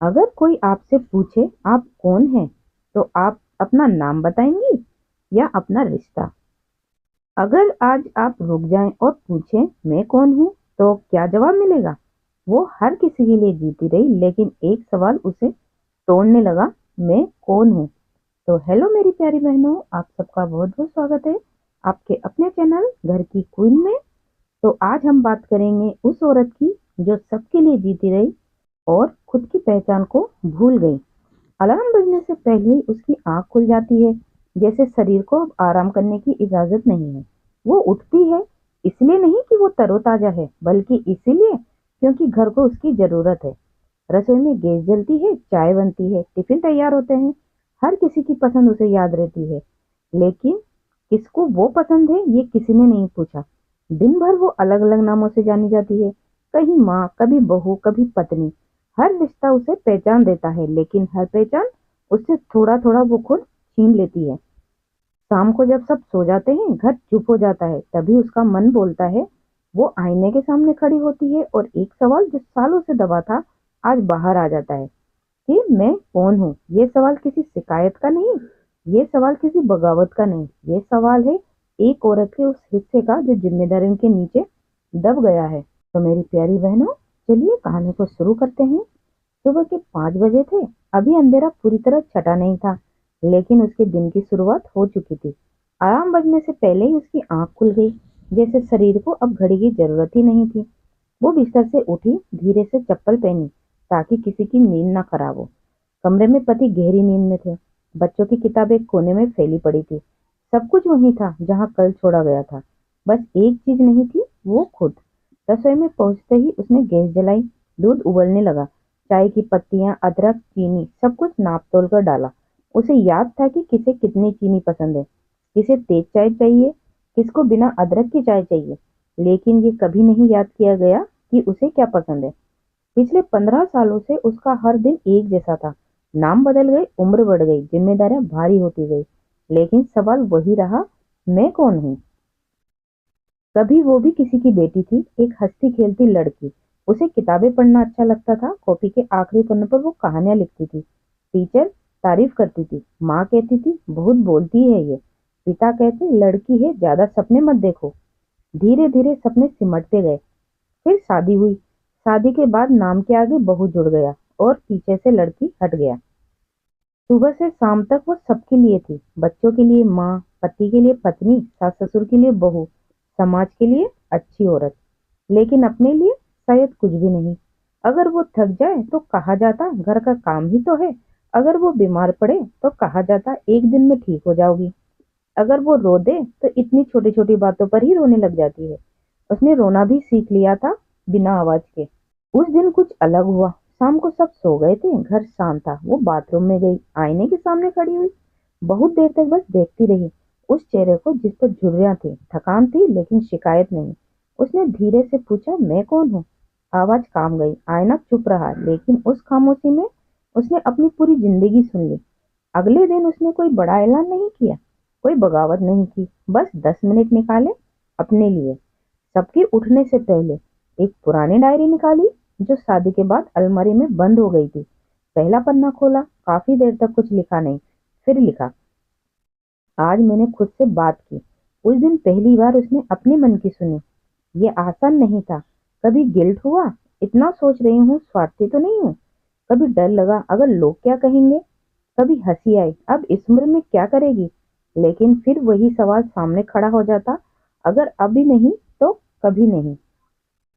अगर कोई आपसे पूछे आप कौन हैं, तो आप अपना नाम बताएंगी या अपना रिश्ता? अगर आज आप रुक जाएं और पूछें मैं कौन हूं, तो क्या जवाब मिलेगा? वो हर किसी के लिए जीती रही, लेकिन एक सवाल उसे तोड़ने लगा, मैं कौन हूँ? तो हेलो मेरी प्यारी बहनों, आप सबका बहुत बहुत स्वागत है आपके अपने चैनल घर की क्वीन में। तो आज हम बात करेंगे उस औरत की जो सबके लिए जीती रही और खुद की पहचान को भूल गई। अलार्म बजने से पहले ही उसकी आंख खुल जाती है, जैसे शरीर को अब आराम करने की इजाजत नहीं है। वो उठती है, इसलिए नहीं कि वो तरोताजा है, बल्कि इसीलिए क्योंकि घर को उसकी जरूरत है। रसोई में गैस जलती है, चाय बनती है, टिफिन तैयार होते हैं। हर किसी की पसंद उसे याद रहती है, लेकिन किसको वो पसंद है ये किसी ने नहीं पूछा। दिन भर वो अलग अलग नामों से जानी जाती है, कहीं माँ, कभी बहू, कभी पत्नी। हर रिश्ता उसे पहचान देता है, लेकिन हर पहचान उससे थोड़ा थोड़ा वो खुद छीन लेती है। शाम को जब सब सो जाते हैं, घर चुप हो जाता है, तभी उसका मन बोलता है। वो आईने के सामने खड़ी होती है और एक सवाल जो सालों से दबा था, आज बाहर आ जाता है कि मैं कौन हूँ। ये सवाल किसी शिकायत का नहीं, ये सवाल किसी बगावत का नहीं, ये सवाल है एक औरत के उस हिस्से का जो जिम्मेदारियों के नीचे दब गया है। तो मेरी प्यारी बहनों, चलिए कहानी को शुरू करते हैं। सुबह के 5 बजे थे। अभी अंधेरा पूरी तरह छटा नहीं था, लेकिन उसके दिन की शुरुआत हो चुकी थी। अलार्म बजने से पहले ही उसकी आंख खुल गई, जैसे शरीर को अब घड़ी की जरूरत ही नहीं थी। वो बिस्तर से उठी, धीरे से चप्पल पहनी ताकि किसी की नींद ना खराब हो। कमरे में पति गहरी नींद में थे। बच्चों की किताब एक कोने में फैली पड़ी थी। सब कुछ वहीं था जहां कल छोड़ा गया था। बस एक चीज नहीं थी, वो खुद। रसोई में पहुंचते ही उसने गैस जलाई। दूध उबलने लगा। चाय की पत्तियां, अदरक, चीनी, सब कुछ नाप तोल कर डाला। उसे याद था कि किसे कितनी चीनी पसंद है, किसे तेज चाय चाहिए, किसको बिना अदरक की चाय चाहिए। लेकिन ये कभी नहीं याद किया गया कि उसे क्या पसंद है। पिछले 15 सालों से उसका हर दिन एक जैसा था। नाम बदल गए, उम्र बढ़ गई, जिम्मेदारियां भारी होती गई, लेकिन सवाल वही रहा, मैं कौन हूँ? कभी वो भी किसी की बेटी थी, एक हंसती खेलती लड़की। उसे किताबें पढ़ना अच्छा लगता था। कॉपी के आखिरी पन्नों पर वो कहानियां लिखती थी। टीचर तारीफ करती थी, माँ कहती थी बहुत बोलती है ये, पिता कहते लड़की है, ज्यादा सपने मत देखो। धीरे धीरे सपने सिमटते गए। फिर शादी हुई। शादी के बाद नाम के आगे बहू जुड़ गया और पीछे से लड़की हट गया। सुबह से शाम तक वो सबके लिए थी, बच्चों के लिए माँ, पति के लिए पत्नी, सास ससुर के लिए बहू, समाज के लिए अच्छी औरत, लेकिन अपने लिए शायद कुछ भी नहीं। अगर वो थक जाए तो कहा जाता घर का काम ही तो है। अगर वो बीमार पड़े तो कहा जाता एक दिन में ठीक हो जाओगी। अगर वो रो दे तो इतनी छोटी छोटी बातों पर ही रोने लग जाती है। उसने रोना भी सीख लिया था, बिना आवाज के। उस दिन कुछ अलग हुआ। शाम को सब सो गए थे, घर शांत था। वो बाथरूम में गई, आईने के सामने खड़ी हुई, बहुत देर तक बस देखती रही उस चेहरे को जिस पर झुर्रियां थी, थकान थी, लेकिन शिकायत नहीं। उसने धीरे से पूछा, मैं कौन हूँ? आवाज काम गई, आईना चुप रहा, लेकिन उस खामोशी में उसने अपनी पूरी जिंदगी सुन ली। अगले दिन उसने कोई बड़ा ऐलान नहीं किया, कोई बगावत नहीं की, बस 10 मिनट निकाले अपने लिए। सबके उठने से पहले एक पुरानी डायरी निकाली जो शादी के बाद अलमारी में बंद हो गई थी। पहला पन्ना खोला, काफी देर तक कुछ लिखा नहीं। फिर लिखा, आज मैंने खुद से बात की। उस दिन पहली बार उसने अपने मन की सुनी। ये आसान नहीं था। कभी गिल्ट हुआ, इतना सोच रही हूँ, स्वार्थी तो नहीं हूँ। कभी डर लगा, अगर लोग क्या कहेंगे। कभी हंसी आई, अब इस उम्र में क्या करेगी। लेकिन फिर वही सवाल सामने खड़ा हो जाता, अगर अभी नहीं तो कभी नहीं।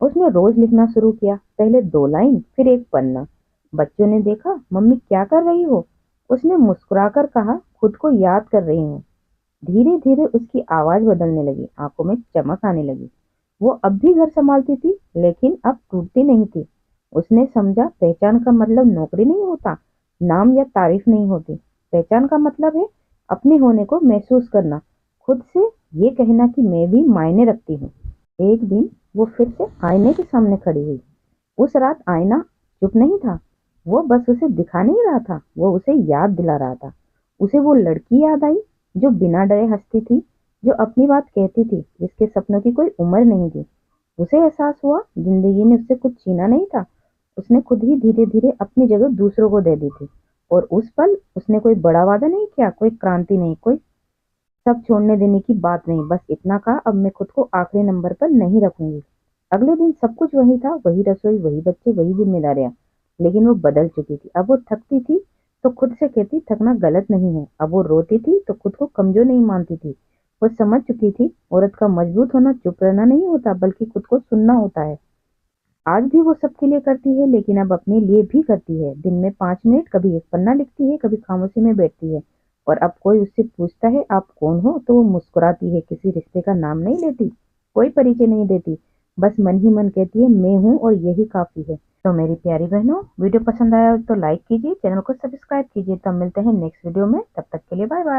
उसने रोज लिखना शुरू किया, पहले 2 लाइन, फिर एक पन्ना। बच्चों ने देखा, मम्मी क्या कर रही हो? उसने मुस्कुराकर कहा, खुद को याद कर रही हूँ। धीरे धीरे उसकी आवाज बदलने लगी, आंखों में चमक आने लगी। वो अब भी घर संभालती थी, लेकिन अब टूटती नहीं थी। उसने समझा, पहचान का मतलब नौकरी नहीं होता, नाम या तारीफ नहीं होती। पहचान का मतलब है अपने होने को महसूस करना, खुद से ये कहना कि मैं भी मायने रखती हूँ। एक दिन वो फिर से आईने के सामने खड़ी हुई। उस रात आईना चुप नहीं था। वो बस उसे दिखा नहीं रहा था, वो उसे याद दिला रहा था। उसे वो लड़की याद आई जो बिना डरे हंसती थी, जो अपनी बात कहती थी, जिसके सपनों की कोई उम्र नहीं थी। उसे एहसास हुआ जिंदगी ने उससे कुछ छीना नहीं था, उसने खुद ही धीरे धीरे अपनी जगह दूसरों को दे दी थी। और उस पल उसने कोई बड़ा वादा नहीं किया, कोई क्रांति नहीं, कोई सब छोड़ने देने की बात नहीं, बस इतना कहा, अब मैं खुद को आखिरी नंबर पर नहीं रखूंगी। अगले दिन सब कुछ वही था, वही रसोई, वही बच्चे, वही जिम्मेदारियां। लेकिन वो बदल चुकी थी। अब वो थकती थी तो खुद से कहती थकना गलत नहीं है। अब वो रोती थी तो खुद को कमजोर नहीं मानती थी। वो समझ चुकी थी औरत का मजबूत होना चुप रहना नहीं होता, बल्कि खुद को सुनना होता है। आज भी वो सबके लिए करती है, लेकिन अब अपने लिए भी करती है। दिन में 5 मिनट कभी एक पन्ना लिखती है, कभी खामोशी में बैठती है। और अब कोई उससे पूछता है आप कौन हो, तो वो मुस्कुराती है, किसी रिश्ते का नाम नहीं लेती, कोई परिचय नहीं देती, बस मन ही मन कहती है मैं हूँ और यही काफी है। तो मेरी प्यारी बहनों, वीडियो पसंद आया हो तो लाइक कीजिए, चैनल को सब्सक्राइब कीजिए। तब मिलते हैं नेक्स्ट वीडियो में, तब तक के लिए बाय बाय।